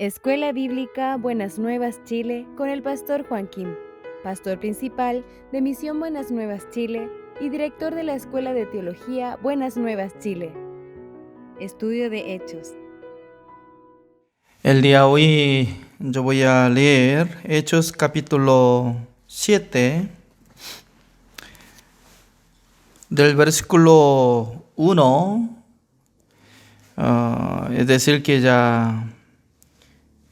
Escuela Bíblica Buenas Nuevas Chile con el pastor Juan Kim, pastor principal de Misión Buenas Nuevas Chile y director de la Escuela de Teología Buenas Nuevas Chile. Estudio de Hechos. El día de hoy yo voy a leer Hechos capítulo 7, del versículo 1, es decir que ya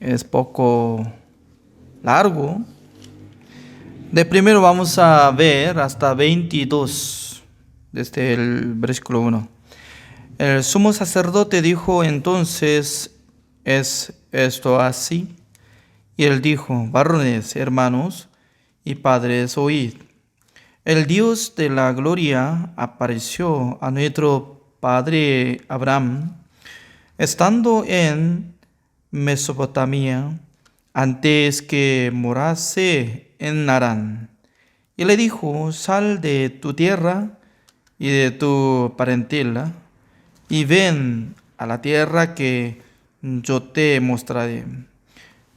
es poco largo. De primero vamos a ver hasta 22, desde el versículo 1. El sumo sacerdote dijo entonces: ¿es esto así? Y él dijo: varones, hermanos y padres, oíd. El Dios de la gloria apareció a nuestro padre Abraham, estando en Mesopotamia, antes que morase en Harán. Y le dijo: sal de tu tierra y de tu parentela, y ven a la tierra que yo te mostraré.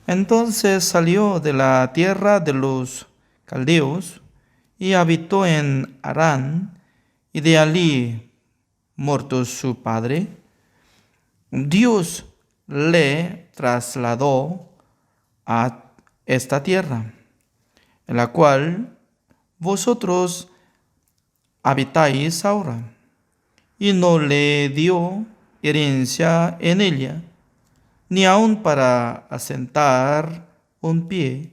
Entonces salió de la tierra de los caldeos y habitó en Harán, y de allí, muerto su padre, Dios le trasladó a esta tierra, en la cual vosotros habitáis ahora, y no le dio herencia en ella, ni aun para asentar un pie,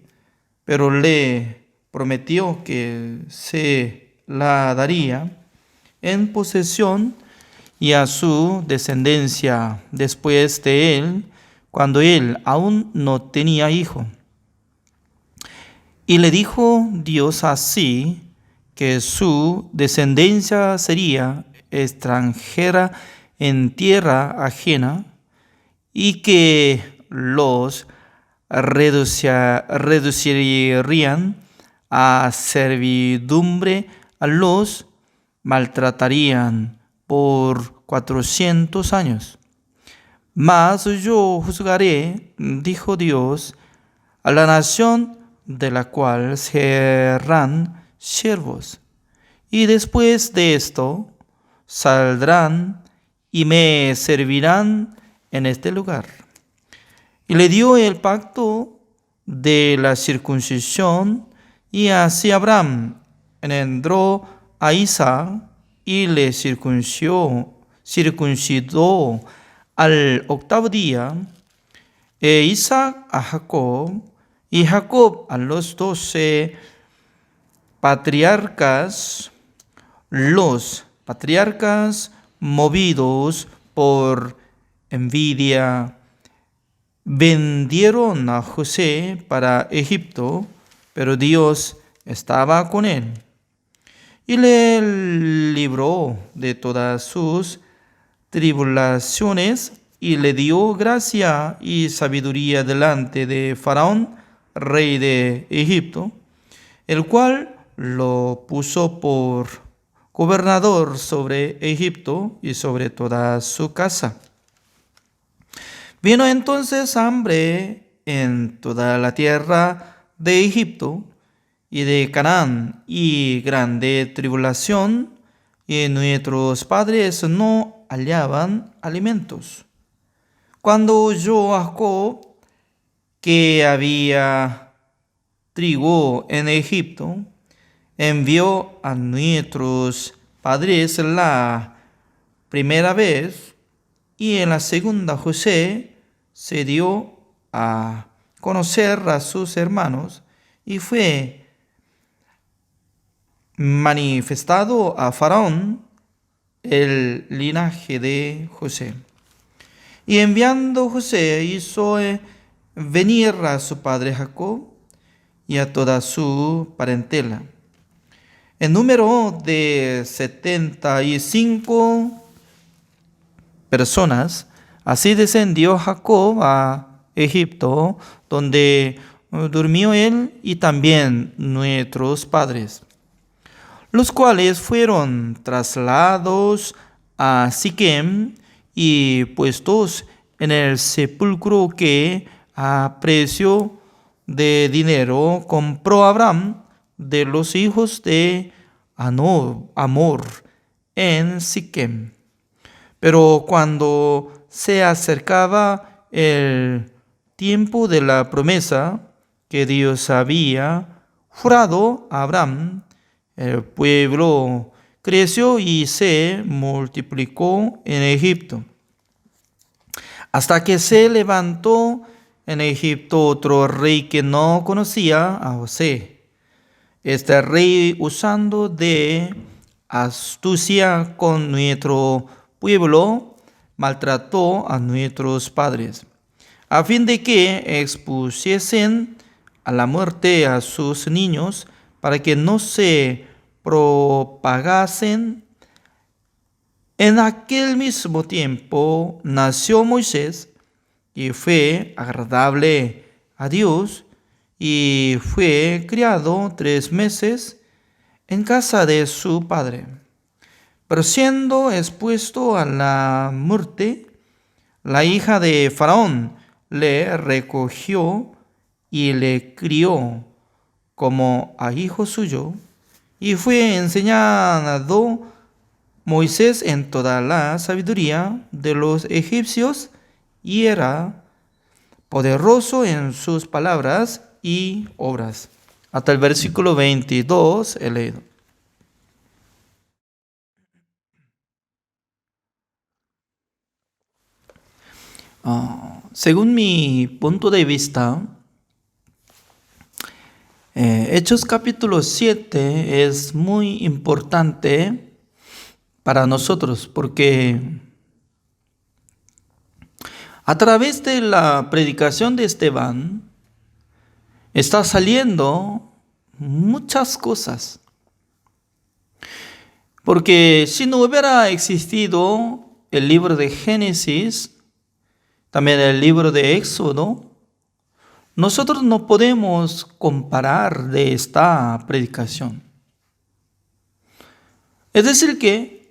pero le prometió que se la daría en posesión y a su descendencia después de él, cuando él aún no tenía hijo. Y le dijo Dios así, que su descendencia sería extranjera en tierra ajena, y que los reducirían a servidumbre, los maltratarían por 400 años. Mas yo juzgaré, dijo Dios, a la nación de la cual serán siervos, y después de esto saldrán y me servirán en este lugar. Y le dio el pacto de la circuncisión, y así Abraham engendró a Isaac y le circuncidó al octavo día, e Isaac a Jacob, y Jacob a los 12 patriarcas. Los patriarcas, movidos por envidia, vendieron a José para Egipto, pero Dios estaba con él y le libró de todas sus tribulaciones, y le dio gracia y sabiduría delante de Faraón, rey de Egipto, el cual lo puso por gobernador sobre Egipto y sobre toda su casa. Vino entonces hambre en toda la tierra de Egipto y de Canaán, y grande tribulación, y nuestros padres no hallaban alimentos. Cuando oyó Jacob que había trigo en Egipto, envió a nuestros padres la primera vez, y en la segunda José se dio a conocer a sus hermanos, y fue manifestado a Faraón el linaje de José. Y enviando José hizo venir a su padre Jacob y a toda su parentela, en número de 75 personas. Así descendió Jacob a Egipto, donde durmió él y también nuestros padres, los cuales fueron trasladados a Siquem y puestos en el sepulcro que a precio de dinero compró a Abraham de los hijos de Amor en Siquem. Pero cuando se acercaba el tiempo de la promesa que Dios había jurado a Abraham, el pueblo creció y se multiplicó en Egipto, hasta que se levantó en Egipto otro rey que no conocía a José. Este rey, usando de astucia con nuestro pueblo, maltrató a nuestros padres, a fin de que expusiesen a la muerte a sus niños, para que no se propagasen. En aquel mismo tiempo nació Moisés y fue agradable a Dios, y fue criado 3 meses en casa de su padre. Pero siendo expuesto a la muerte, la hija de Faraón le recogió y le crió como a hijo suyo, y fue enseñado Moisés en toda la sabiduría de los egipcios, y era poderoso en sus palabras y obras. Hasta el versículo 22 he leído. Según mi punto de vista, Hechos capítulo 7 es muy importante para nosotros, porque a través de la predicación de Esteban está saliendo muchas cosas. Porque si no hubiera existido el libro de Génesis, también el libro de Éxodo, nosotros no podemos comparar de esta predicación. Es decir que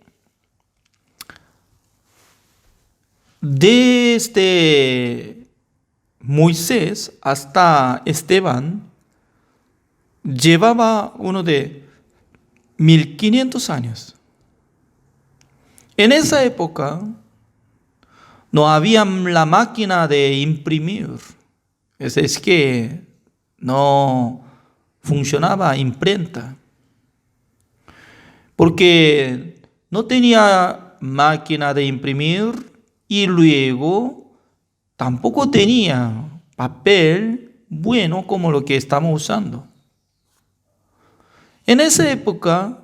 desde Moisés hasta Esteban llevaba uno de 1500 años. En esa época no había la máquina de imprimir. Es que no funcionaba imprenta, porque no tenía máquina de imprimir, y luego tampoco tenía papel bueno como lo que estamos usando. En esa época,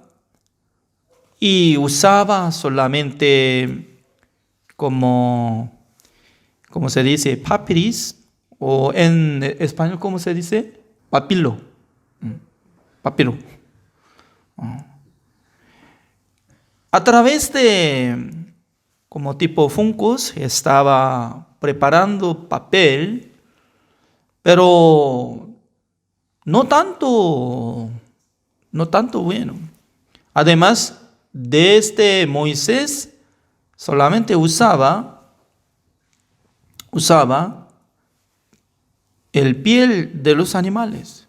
y usaba solamente ¿cómo se dice? Papyrus, o en español, ¿cómo se dice? Papiro. Papiro. A través de, como tipo Funcos, estaba preparando papel, pero no tanto bueno. Además, desde Moisés solamente usaba el piel de los animales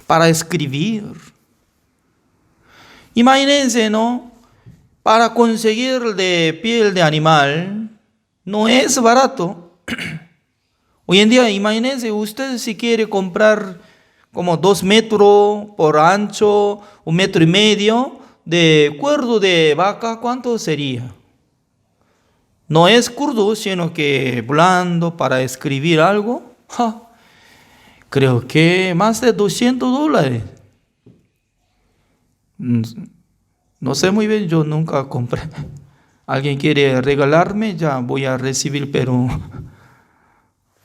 para escribir. Imagínense, ¿no? Para conseguir de piel de animal no es barato. Hoy en día, imagínense, usted si quiere comprar como 2 metros por ancho, 1,5 metros de cuerdo de vaca, ¿cuánto sería? No es curdo, sino que blando para escribir algo. Creo que más de $200. No sé muy bien, yo nunca compré. Alguien quiere regalarme, ya voy a recibir, pero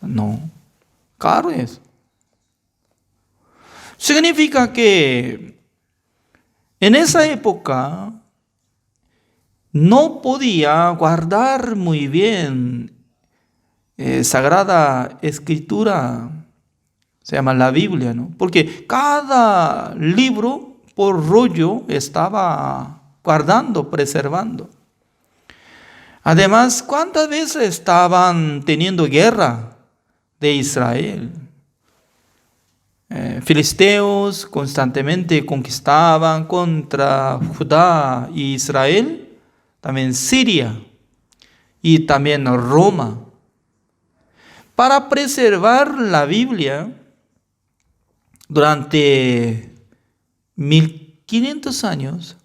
no, caro es. Significa que en esa época no podía guardar muy bien Sagrada Escritura, se llama la Biblia, ¿no? Porque cada libro por rollo estaba guardando, preservando. Además, ¿cuántas veces estaban teniendo guerra? de Israel. Filisteos constantemente conquistaban contra Judá y Israel, también Siria y también Roma. Para preservar la Biblia durante 1500 años,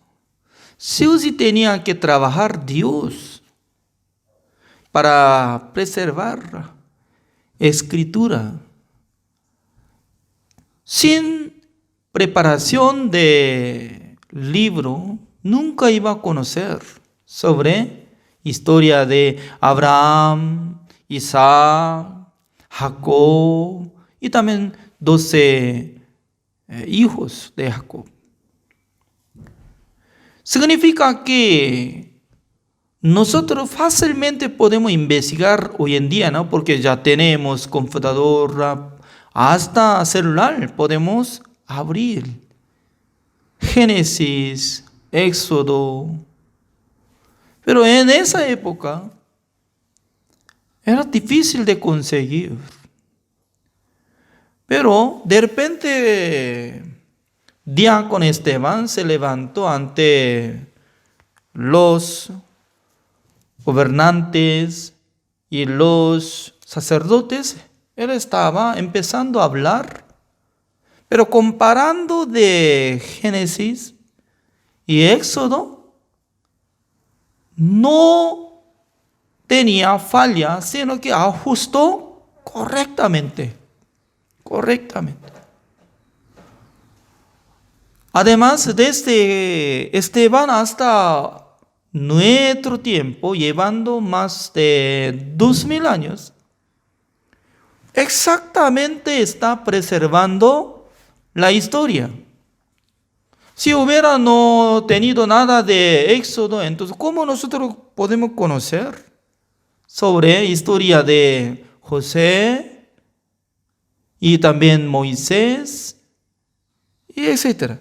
sí o sí tenía que trabajar Dios para preservar la escritura. Sin preparación de libro, nunca iba a conocer sobre historia de Abraham, Isaac, Jacob y también 12 hijos de Jacob. Significa que nosotros fácilmente podemos investigar hoy en día, ¿no? Porque ya tenemos computadora, hasta celular podemos abrir Génesis, Éxodo. Pero en esa época era difícil de conseguir. Pero de repente, diácono Esteban se levantó ante los gobernantes y los sacerdotes. Él estaba empezando a hablar, pero comparando de Génesis y Éxodo, no tenía falla, sino que ajustó correctamente. Además, desde Esteban hasta nuestro tiempo, llevando más de 2000 años, exactamente está preservando la historia. Si hubiera no tenido nada de Éxodo, entonces ¿cómo nosotros podemos conocer sobre historia de José y también Moisés y etcétera?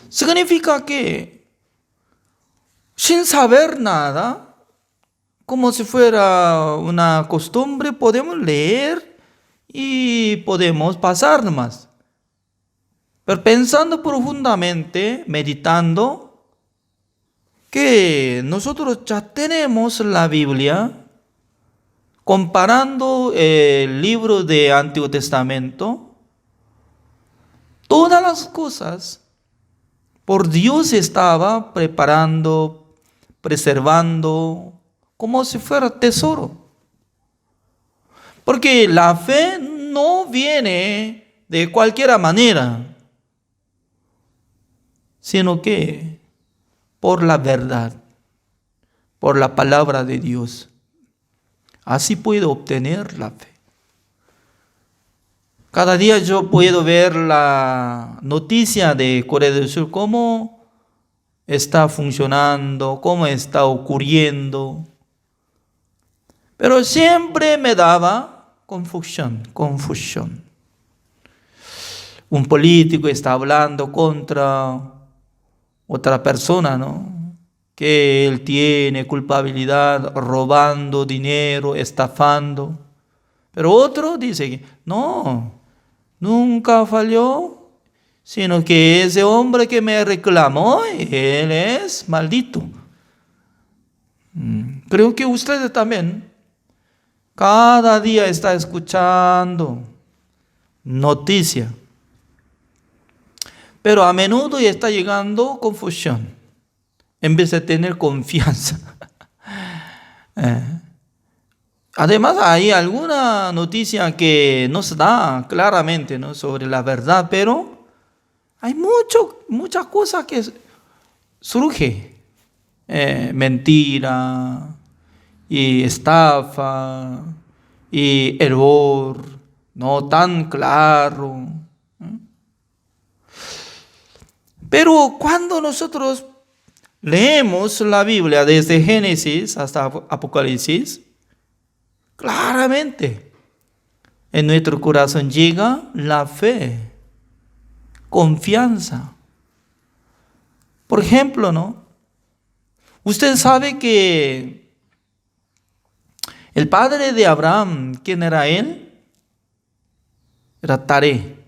Significa que sin saber nada, como si fuera una costumbre, podemos leer y podemos pasar nomás. Pero pensando profundamente, meditando, que nosotros ya tenemos la Biblia, comparando el libro de Antiguo Testamento, todas las cosas por Dios estaba preparando, preservando, como si fuera tesoro. Porque la fe no viene de cualquier manera, sino que por la verdad, por la palabra de Dios. Así puedo obtener la fe. Cada día yo puedo ver la noticia de Corea del Sur, cómo está funcionando, cómo está ocurriendo. Pero siempre me daba confusión. Un político está hablando contra otra persona, ¿no? Que él tiene culpabilidad robando dinero, estafando. Pero otro dice que no, nunca falló, sino que ese hombre que me reclamó, él es maldito. Creo que ustedes también cada día está escuchando noticia, pero a menudo está llegando confusión en vez de tener confianza. Además, hay alguna noticia que nos da claramente, ¿no?, sobre la verdad, pero hay muchas cosas que surge. Mentira, y estafa, y error, no tan claro. Pero cuando nosotros leemos la Biblia desde Génesis hasta Apocalipsis, claramente en nuestro corazón llega la fe, confianza. Por ejemplo, ¿no? Usted sabe que El padre de Abraham, ¿quién era él? Era Taré.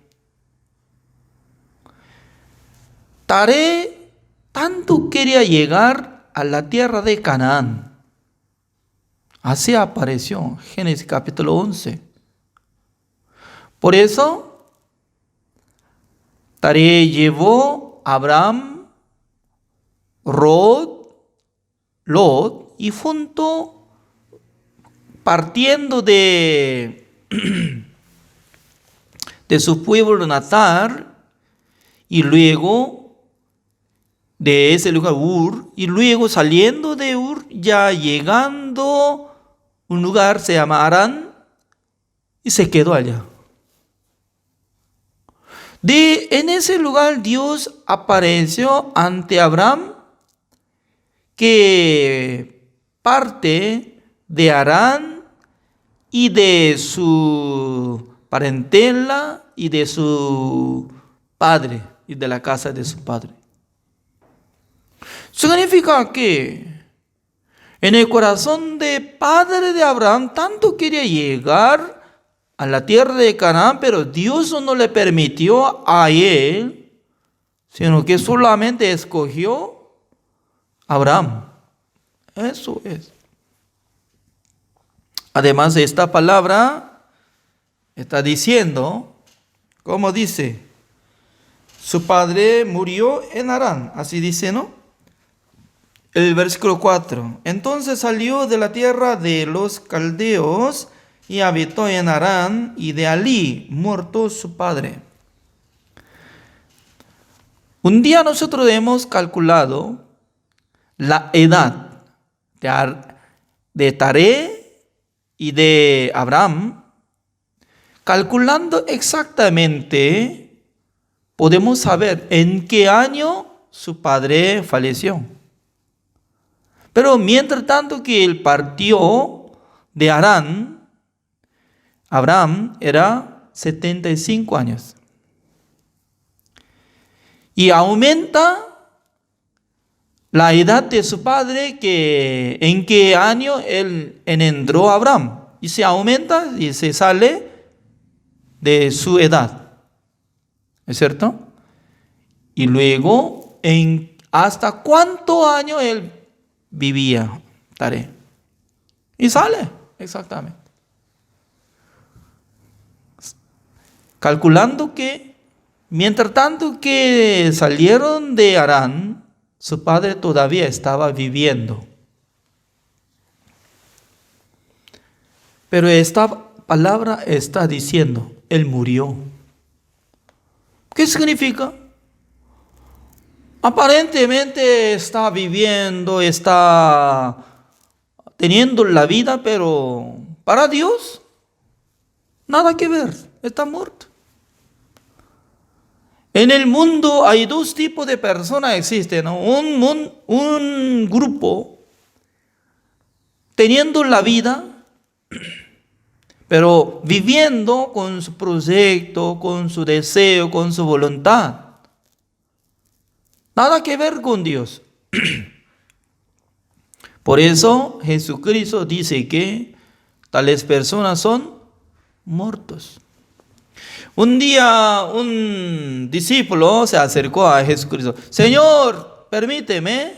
Taré tanto quería llegar a la tierra de Canaán. Así apareció Génesis capítulo 11. Por eso, Taré llevó a Abraham, Lot, y junto, partiendo de su pueblo natal, y luego de ese lugar Ur, y luego saliendo de Ur, ya llegando a un lugar se llama Harán, y se quedó allá. En ese lugar Dios apareció ante Abraham, que parte de Harán y de su parentela y de su padre y de la casa de su padre. Significa que en el corazón de padre de Abraham tanto quería llegar a la tierra de Canaán, pero Dios no le permitió a él, sino que solamente escogió a Abraham. Eso es. Además, esta palabra está diciendo, como dice, su padre murió en Harán, así dice, ¿no? El versículo 4. Entonces salió de la tierra de los caldeos y habitó en Harán, y de allí muerto su padre. Un día nosotros hemos calculado la edad de Taré y de Abraham. Calculando exactamente, podemos saber en qué año su padre falleció. Pero mientras tanto que él partió de Harán, Abraham era 75 años. Y aumenta la edad de su padre, que en qué año él engendró a Abraham. Y se aumenta y se sale de su edad. ¿Es cierto? Y luego, ¿hasta cuánto año él vivía Taré? Y sale, exactamente. Calculando que, mientras tanto que salieron de Harán, su padre todavía estaba viviendo. Pero esta palabra está diciendo, él murió. ¿Qué significa? Aparentemente está viviendo, está teniendo la vida, pero para Dios, nada que ver, está muerto. En el mundo hay dos tipos de personas existen, ¿no? Un grupo teniendo la vida, pero viviendo con su proyecto, con su deseo, con su voluntad. Nada que ver con Dios. Por eso Jesucristo dice que tales personas son muertos. Un día un discípulo se acercó a Jesucristo. Señor, permíteme,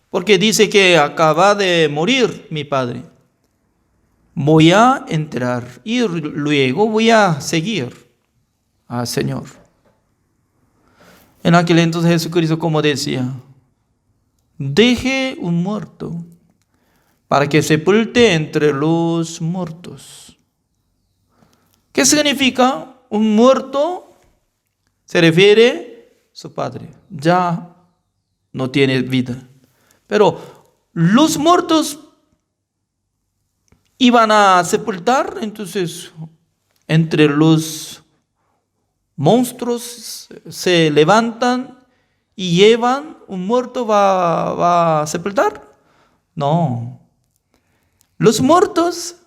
porque dice que acaba de morir mi padre. Voy a entrar y luego voy a seguir al Señor. En aquel entonces Jesucristo, como decía, deje un muerto para que sepulte entre los muertos. ¿Qué significa? Un muerto se refiere a su padre, ya no tiene vida. Pero los muertos iban a sepultar, entonces entre los monstruos se levantan y llevan un muerto, va a sepultar. No. Los muertos,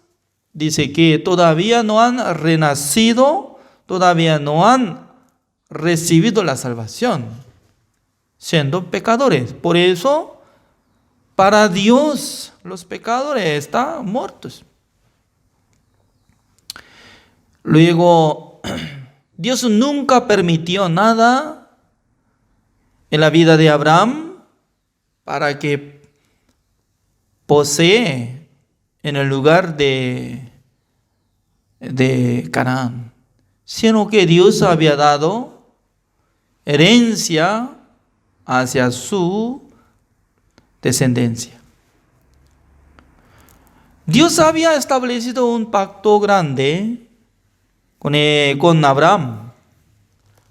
dice que todavía no han renacido, todavía no han recibido la salvación, siendo pecadores. Por eso, para Dios, los pecadores están muertos. Luego, Dios nunca permitió nada en la vida de Abraham para que posee en el lugar de Canaán, sino que Dios había dado herencia hacia su descendencia. Dios había establecido un pacto grande con Abraham,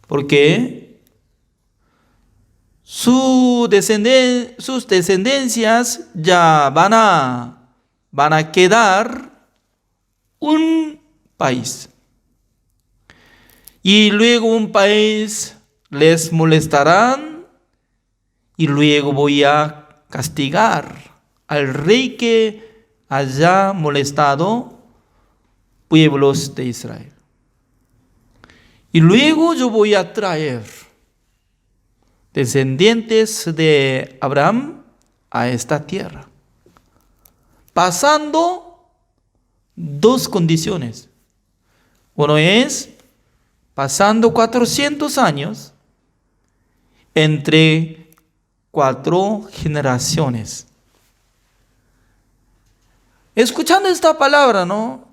porque sus descendencias ya van a quedar un país. Y luego un país les molestarán y luego voy a castigar al rey que haya molestado pueblos de Israel. Y luego yo voy a traer descendientes de Abraham a esta tierra, pasando dos condiciones. Uno es pasando 400 años entre 4 generaciones. Escuchando esta palabra, ¿no?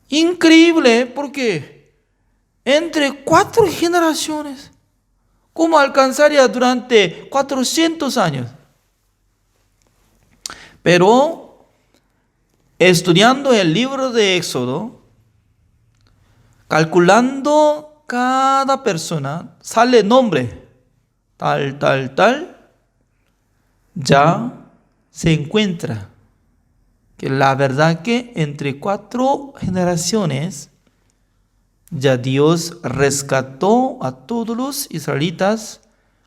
Increíble, porque entre 4 generaciones, ¿cómo alcanzaría durante 400 años? Pero estudiando el libro de Éxodo, calculando cada persona, sale nombre, tal, ya se encuentra que la verdad que entre 4 generaciones ya Dios rescató a todos los israelitas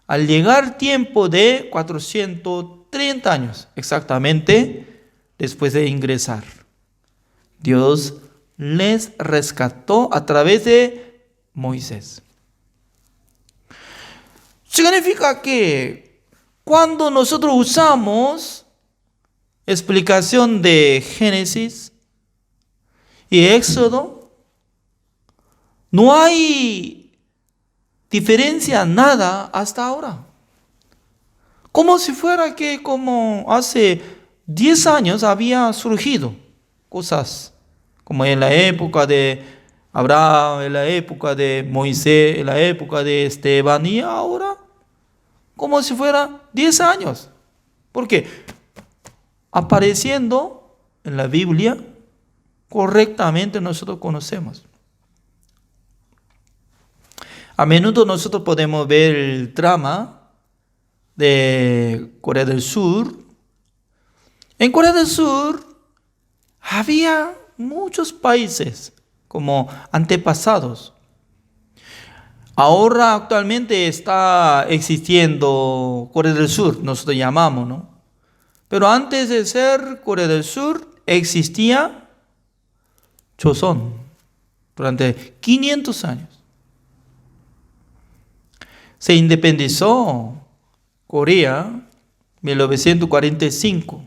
al llegar tiempo de 430 años, exactamente después de ingresar. Dios les rescató a través de Moisés. Significa que cuando nosotros usamos explicación de Génesis y Éxodo, no hay diferencia nada hasta ahora. Como si fuera que como hace 10 años había surgido cosas como en la época de Abraham, en la época de Moisés, en la época de Esteban, y ahora como si fuera 10 años. Porque apareciendo en la Biblia correctamente nosotros conocemos. A menudo nosotros podemos ver el drama de Corea del Sur. En Corea del Sur había muchos países como antepasados. Ahora actualmente está existiendo Corea del Sur, nosotros llamamos, ¿no? Pero antes de ser Corea del Sur existía Joseon durante 500 años. Se independizó Corea en 1945.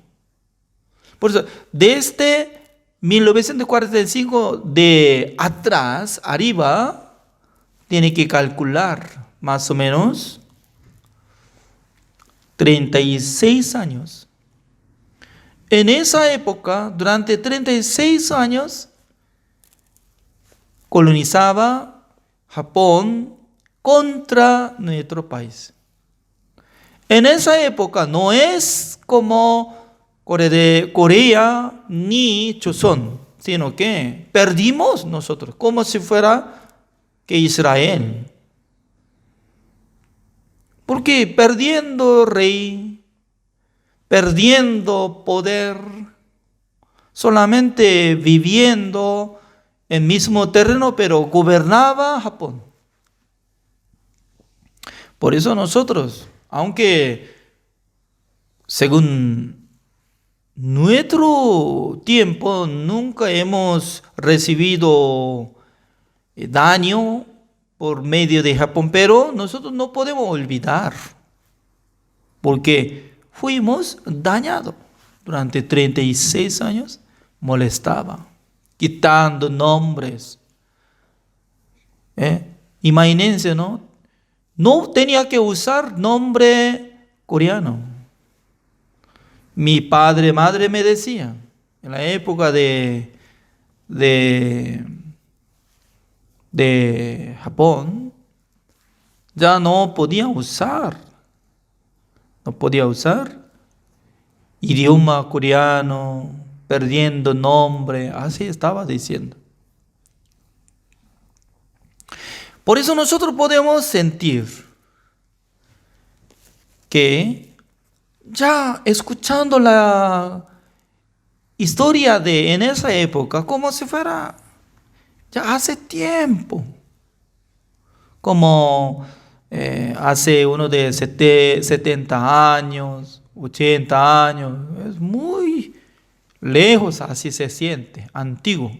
Por eso, desde 1945 de atrás, arriba, tiene que calcular más o menos 36 años. En esa época, durante 36 años, colonizaba Japón contra nuestro país. En esa época no es como Corea ni Joseon, sino que perdimos nosotros, como si fuera que Israel. Porque perdiendo rey, perdiendo poder, solamente viviendo en el mismo terreno, pero gobernaba Japón. Por eso nosotros, aunque según nuestro tiempo nunca hemos recibido daño por medio de Japón, pero nosotros no podemos olvidar, porque fuimos dañados durante 36 años, molestaba. quitando nombres. Imagínense, ¿no? No tenía que usar nombre coreano. Mi padre, madre me decía, en la época de Japón, ya no podía usar idioma coreano, perdiendo nombre, así estaba diciendo. Por eso nosotros podemos sentir que ya escuchando la historia en esa época, como si fuera ya hace tiempo, como hace uno de 70 años, 80 años, es muy lejos, así se siente, antiguo.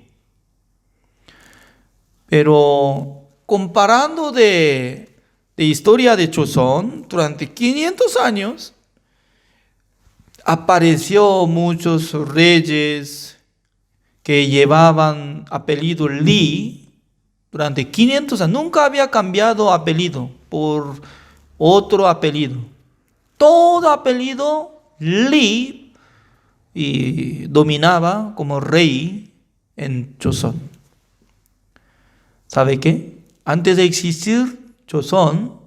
Pero comparando de historia de Joseon, durante 500 años, apareció muchos reyes que llevaban apellido Lee durante 500 años. Nunca había cambiado apellido por otro apellido. Todo apellido Lee y dominaba como rey en Joseon. ¿Sabe qué? Antes de existir Joseon,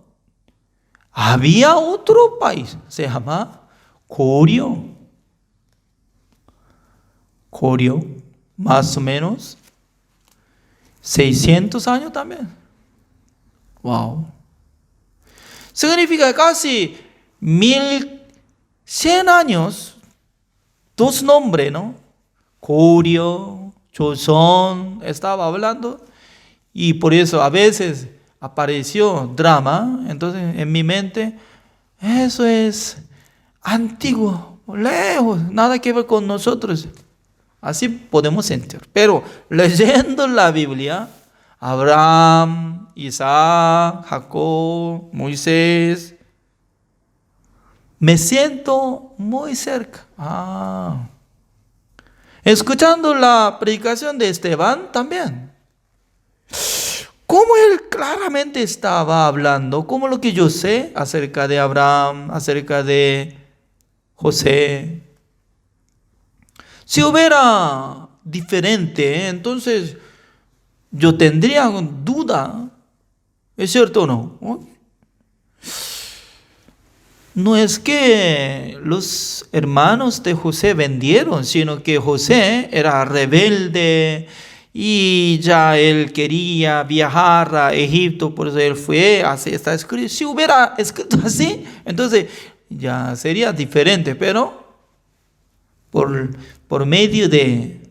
había otro país, se llama Goryeo. Goryeo, más o menos 600 años también. Wow. Significa casi 1100 años, dos nombres, ¿no? Goryeo, Joseon, estaba hablando. Y por eso a veces apareció drama. Entonces en mi mente, eso es antiguo, lejos, nada que ver con nosotros. Así podemos sentir. Pero leyendo la Biblia, Abraham, Isaac, Jacob, Moisés, me siento muy cerca. Escuchando la predicación de Esteban también. Como él claramente estaba hablando, como lo que yo sé acerca de Abraham, acerca de José. Si hubiera diferente, entonces yo tendría duda. ¿Es cierto o no? No es que los hermanos de José vendieron, sino que José era rebelde y ya él quería viajar a Egipto, por eso él fue, así está escrito. Si hubiera escrito así, entonces ya sería diferente, pero por medio de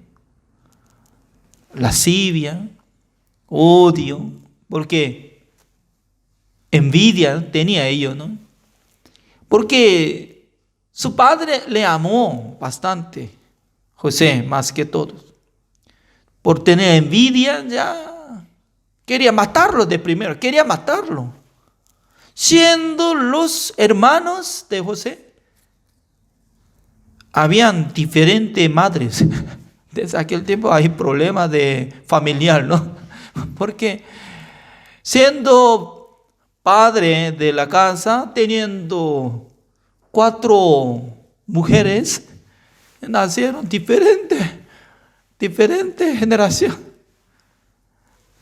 lascivia, odio, porque envidia tenía ellos, ¿no? Porque su padre le amó bastante, José, más que todos. Por tener envidia, ya quería matarlo de primero, quería matarlo. Siendo los hermanos de José, habían diferentes madres. Desde aquel tiempo hay problemas de familiar, ¿no? Porque siendo padre de la casa, teniendo 4 mujeres, nacieron diferente generación.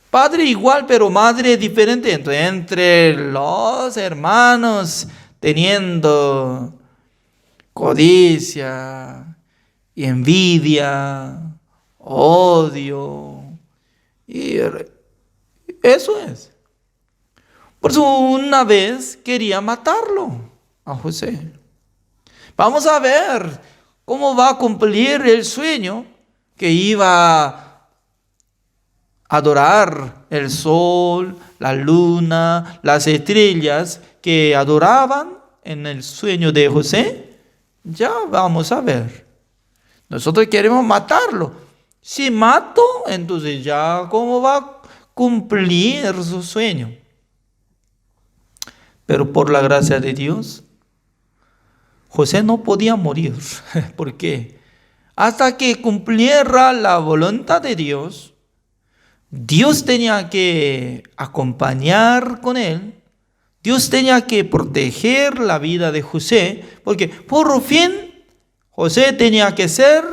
Padre igual, pero madre diferente. Entonces, entre los hermanos, teniendo codicia, y envidia, odio. Y eso es. Por eso una vez quería matarlo a José. Vamos a ver cómo va a cumplir el sueño que iba a adorar el sol, la luna, las estrellas que adoraban en el sueño de José. Ya vamos a ver. Nosotros queremos matarlo. Si mato, entonces ya cómo va a cumplir su sueño. Pero por la gracia de Dios, José no podía morir. ¿Por qué? hasta que cumpliera la voluntad de Dios. Dios tenía que acompañar con él. Dios tenía que proteger la vida de José, porque por fin José tenía que ser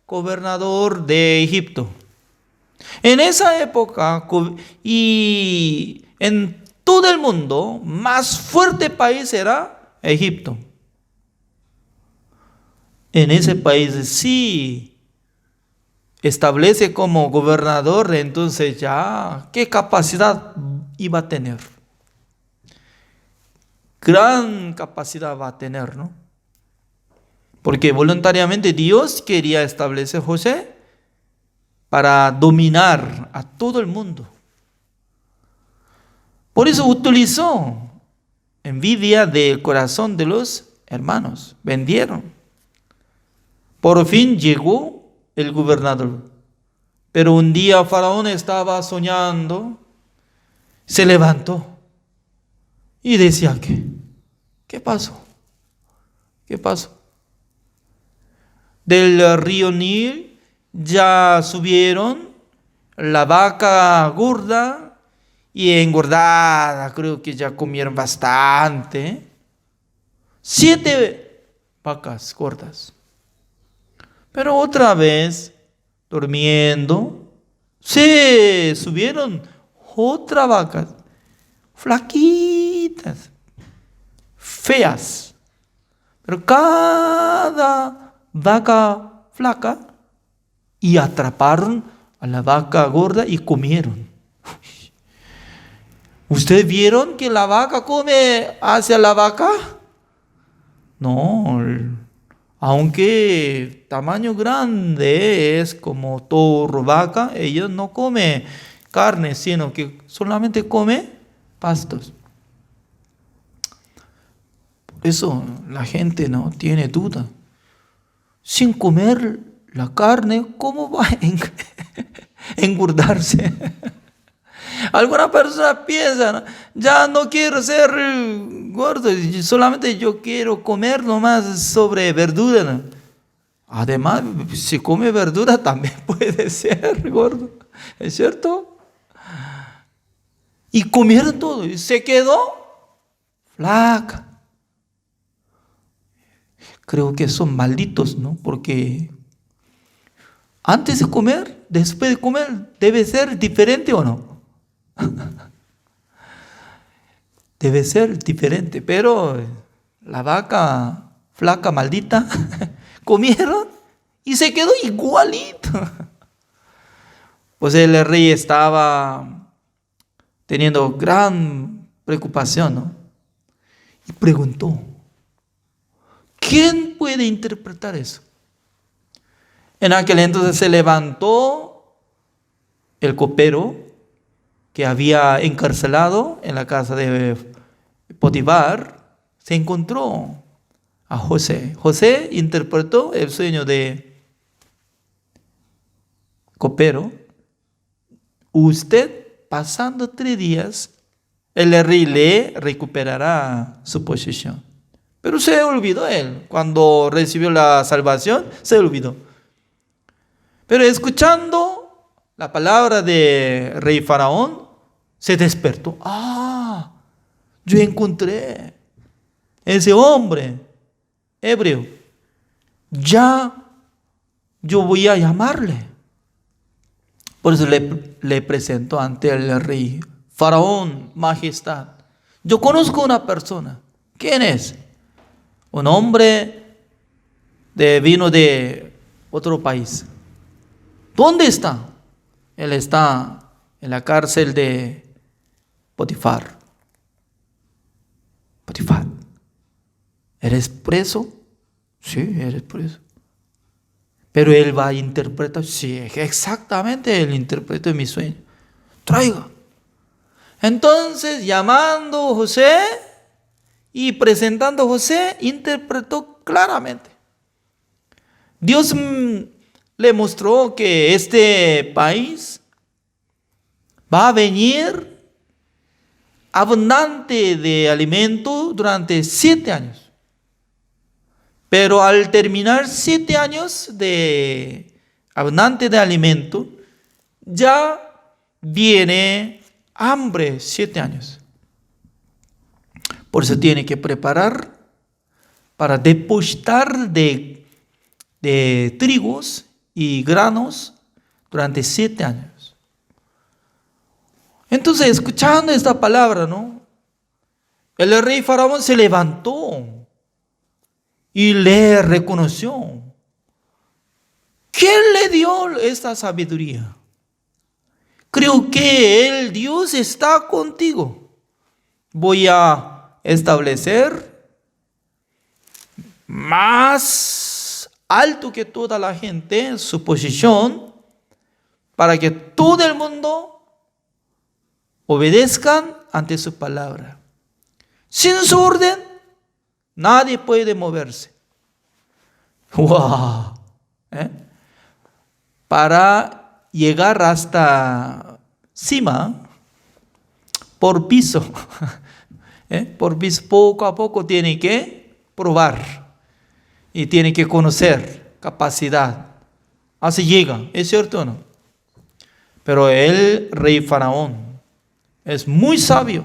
gobernador de Egipto. En esa época y en todo el mundo, más fuerte país era Egipto. En ese país sí establece como gobernador, entonces ya, ¿qué capacidad iba a tener? Gran capacidad va a tener, ¿no? Porque voluntariamente Dios quería establecer a José para dominar a todo el mundo. Por eso utilizó envidia del corazón de los hermanos. Vendieron. Por fin llegó el gobernador. Pero un día Faraón estaba soñando, se levantó y decía, ¿qué pasó? ¿Qué pasó? Del río Nil ya subieron la vaca gorda y engordada, creo que ya comieron bastante. 7 vacas gordas. Pero otra vez, durmiendo, se subieron otras vacas, flaquitas, feas. Pero cada vaca flaca y atraparon a la vaca gorda y comieron. ¿Ustedes vieron que la vaca come hacia la vaca? No, aunque tamaño grande es como toro, vaca, ellos no come carne, sino que solamente come pastos. Por eso la gente no tiene duda. Sin comer la carne, ¿cómo va a engordarse? Alguna persona piensa, ¿no? Ya no quiero ser gordo, solamente yo quiero comer nomás sobre verdura, ¿no? Además, si come verdura también puede ser gordo, ¿es cierto? Y comieron todo y se quedó flaca. Creo que son malditos, ¿no? Porque antes de comer, después de comer, debe ser diferente o no. Debe ser diferente, pero la vaca flaca maldita comieron y se quedó igualito. Pues el rey estaba teniendo gran preocupación, ¿no? Y preguntó, ¿quién puede interpretar eso? En aquel entonces se levantó el copero que había encarcelado en la casa de Potifar, se encontró a José. José interpretó el sueño de copero. Usted, pasando 3 días, el rey le recuperará su posición. Pero se olvidó él. Cuando recibió la salvación, se olvidó. Pero escuchando la palabra de rey Faraón, se despertó. Yo encontré ese hombre hebreo. Ya yo voy a llamarle. Por eso le presentó ante el rey. Faraón, majestad, yo conozco una persona. ¿Quién es? Un hombre vino de otro país. ¿Dónde está? Él está en la cárcel de Potifar. Potifar. ¿Eres preso? Sí, eres preso. Pero él va a interpretar. Sí, exactamente, él interpretó mi sueño. Traiga. Entonces, llamando a José y presentando a José, interpretó claramente. Dios le mostró que este país va a venir abundante de alimento durante 7 años. Pero al terminar 7 años de abundante de alimento, ya viene hambre 7 años. Por eso tiene que preparar para depositar de trigos y granos durante 7 años. Entonces, escuchando esta palabra, ¿no? El rey Faraón se levantó y le reconoció. ¿Quién le dio esta sabiduría? Creo que el Dios está contigo. Voy a establecer más alto que toda la gente su posición para que todo el mundo obedezcan ante su palabra. Sin su orden, nadie puede moverse. ¡Wow! Para llegar hasta cima, por piso, por piso, poco a poco tiene que probar y tiene que conocer capacidad. Así llega, ¿es cierto o no? Pero el rey Faraón es muy sabio.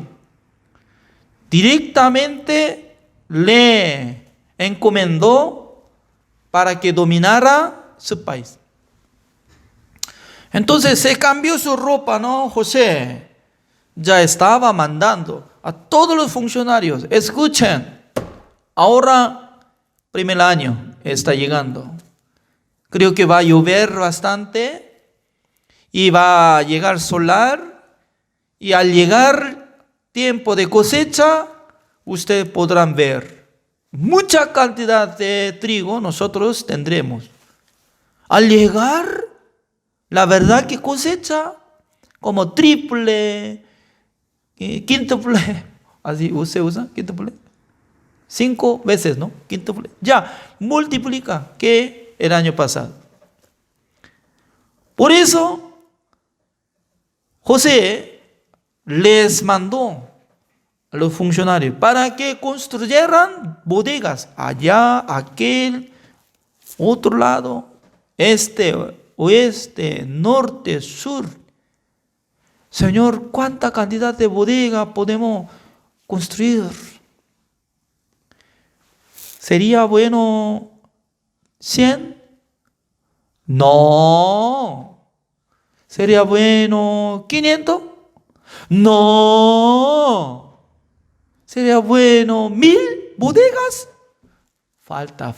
Directamente le encomendó para que dominara su país. Entonces se cambió su ropa, ¿no? José ya estaba mandando a todos los funcionarios: escuchen, ahora primer año está llegando. Creo que va a llover bastante y va a llegar solar, y al llegar tiempo de cosecha, ustedes podrán ver mucha cantidad de trigo nosotros tendremos. Al llegar, la verdad que cosecha como triple, quíntuple, así se usa, quíntuple, 5 veces, ¿no? Quíntuple, ya multiplica que el año pasado. Por eso José les mandó a los funcionarios para que construyeran bodegas allá, aquel, otro lado, este, oeste, norte, sur. Señor, ¿cuánta cantidad de bodega podemos construir? ¿Sería bueno 100? No. ¿Sería bueno 500? No. ¿Sería bueno 1000 bodegas? Falta.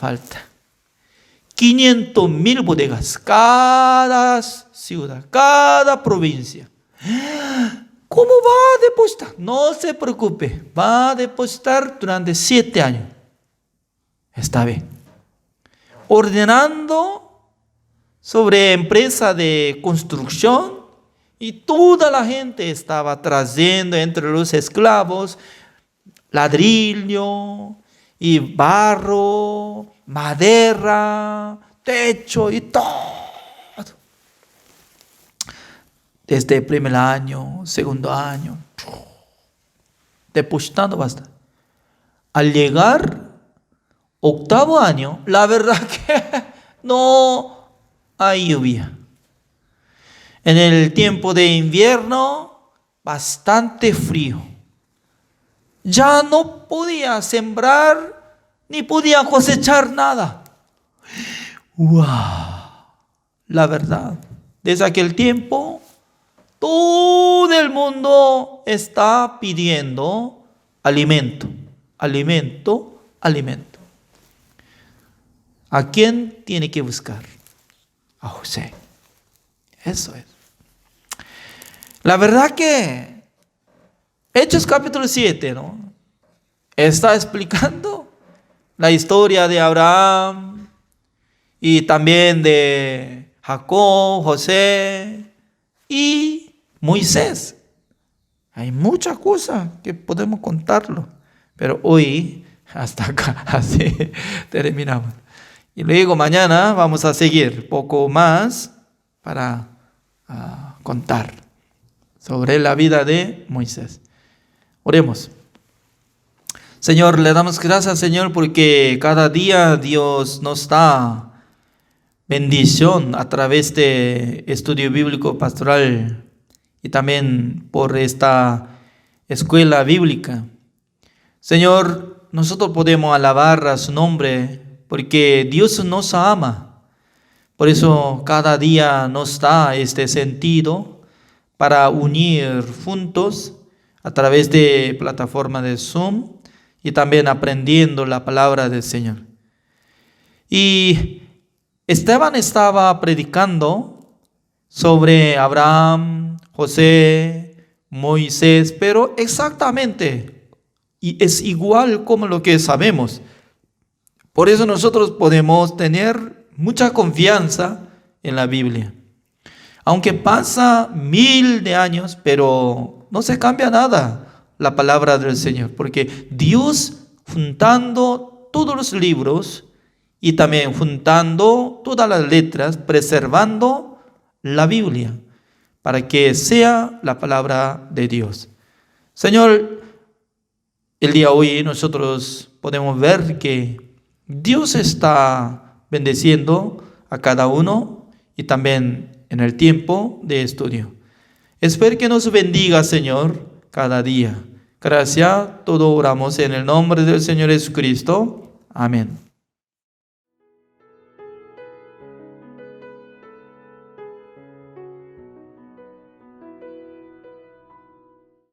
500,000 bodegas, cada ciudad, cada provincia. ¿Cómo va a depositar? No se preocupe, va a depositar durante 7 años. Está bien. Ordenando sobre empresa de construcción, y toda la gente estaba trayendo entre los esclavos ladrillo y barro, madera, techo y todo. Desde el primer año, segundo año, depositando bastante. Al llegar octavo año, la verdad que no hay lluvia. En el tiempo de invierno, bastante frío. Ya no podía sembrar ni podía cosechar nada. ¡Wow! La verdad, desde aquel tiempo, todo el mundo está pidiendo alimento. ¿A quién tiene que buscar? A José. Eso es. La verdad que Hechos capítulo 7, ¿no? Está explicando la historia de Abraham y también de Jacob, José y Moisés. Hay muchas cosas que podemos contarlo, pero hoy hasta acá, así terminamos. Y luego mañana vamos a seguir poco más para contar sobre la vida de Moisés. Oremos. Señor, le damos gracias, Señor, porque cada día Dios nos da bendición a través de estudio bíblico pastoral y también por esta escuela bíblica. Señor, nosotros podemos alabar a su nombre porque Dios nos ama. Por eso cada día nos da este sentido para unir juntos a través de plataforma de Zoom y también aprendiendo la palabra del Señor. Y Esteban estaba predicando sobre Abraham, José, Moisés, pero exactamente, y es igual como lo que sabemos. Por eso nosotros podemos tener mucha confianza en la Biblia. Aunque pasa 1000 de años, pero no se cambia nada la palabra del Señor, porque Dios juntando todos los libros y también juntando todas las letras, preservando la Biblia, para que sea la palabra de Dios. Señor, el día de hoy nosotros podemos ver que Dios está bendeciendo a cada uno y también en el tiempo de estudio. Espero que nos bendiga, Señor, cada día. Gracias, todo oramos en el nombre del Señor Jesucristo. Amén.